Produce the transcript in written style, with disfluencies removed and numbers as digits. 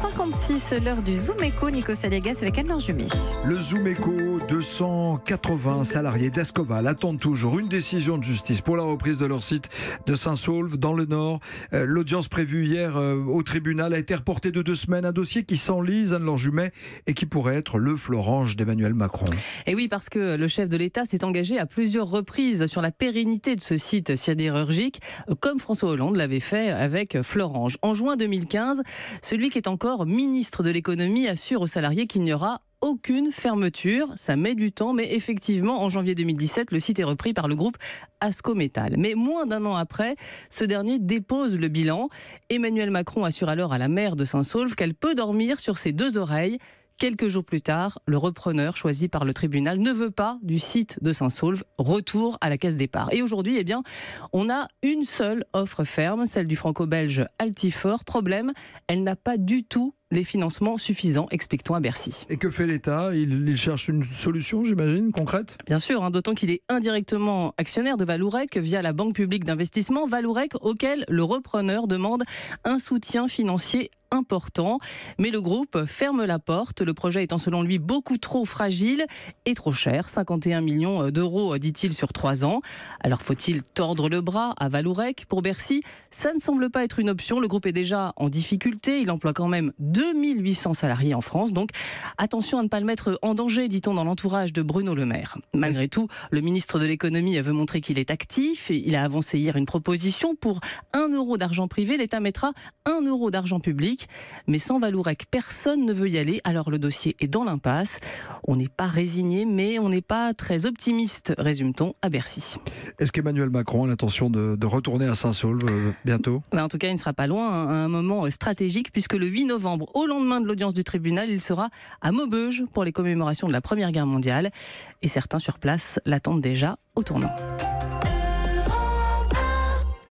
7h56, l'heure du Zoom Eco. Nico Saliagas avec Anne-Laure Jumet. Le Zoom Eco, 280 salariés d'Escoval attendent toujours une décision de justice pour la reprise de leur site de Saint-Saulve dans le Nord. L'audience prévue hier au tribunal a été reportée de 2 semaines. Un dossier qui s'enlise, Anne-Laure Jumet, et qui pourrait être le Florange d'Emmanuel Macron. Et oui, parce que le chef de l'État s'est engagé à plusieurs reprises sur la pérennité de ce site sidérurgique, comme François Hollande l'avait fait avec Florange. En juin 2015, celui qui est encore ministre de l'économie assure aux salariés qu'il n'y aura aucune fermeture. Ça met du temps, mais effectivement, en janvier 2017, le site est repris par le groupe Ascométal. Mais moins d'un an après, ce dernier dépose le bilan. Emmanuel Macron assure alors à la maire de Saint-Saulve qu'elle peut dormir sur ses 2 oreilles. Quelques jours plus tard, le repreneur choisi par le tribunal ne veut pas du site de Saint-Saulve. Retour à la case départ. Et aujourd'hui, on a une seule offre ferme, celle du franco-belge Altifort. Problème, elle n'a pas du tout les financements suffisants, explique-t-on à Bercy. Et que fait l'État ? Il cherche une solution, j'imagine, concrète ? Bien sûr, d'autant qu'il est indirectement actionnaire de Vallourec via la Banque publique d'investissement. Vallourec auquel le repreneur demande un soutien financier important. Mais le groupe ferme la porte, le projet étant selon lui beaucoup trop fragile et trop cher. 51 millions d'euros, dit-il, sur 3 ans. Alors faut-il tordre le bras à Vallourec ? Pour Bercy, ça ne semble pas être une option. Le groupe est déjà en difficulté. Il emploie quand même 2800 salariés en France. Donc attention à ne pas le mettre en danger, dit-on dans l'entourage de Bruno Le Maire. Malgré tout, le ministre de l'économie veut montrer qu'il est actif. Il a avancé hier une proposition pour 1 euro d'argent privé. L'État mettra 1 euro d'argent public. Mais sans Vallourec, personne ne veut y aller. Alors le dossier est dans l'impasse. On n'est pas résigné, mais on n'est pas très optimiste, résume-t-on à Bercy. Est-ce qu'Emmanuel Macron a l'intention de retourner à Saint-Saulve bientôt ? En tout cas, il ne sera pas loin, à un moment stratégique, puisque le 8 novembre, au lendemain de l'audience du tribunal, il sera à Maubeuge pour les commémorations de la Première Guerre mondiale. Et certains sur place l'attendent déjà au tournant.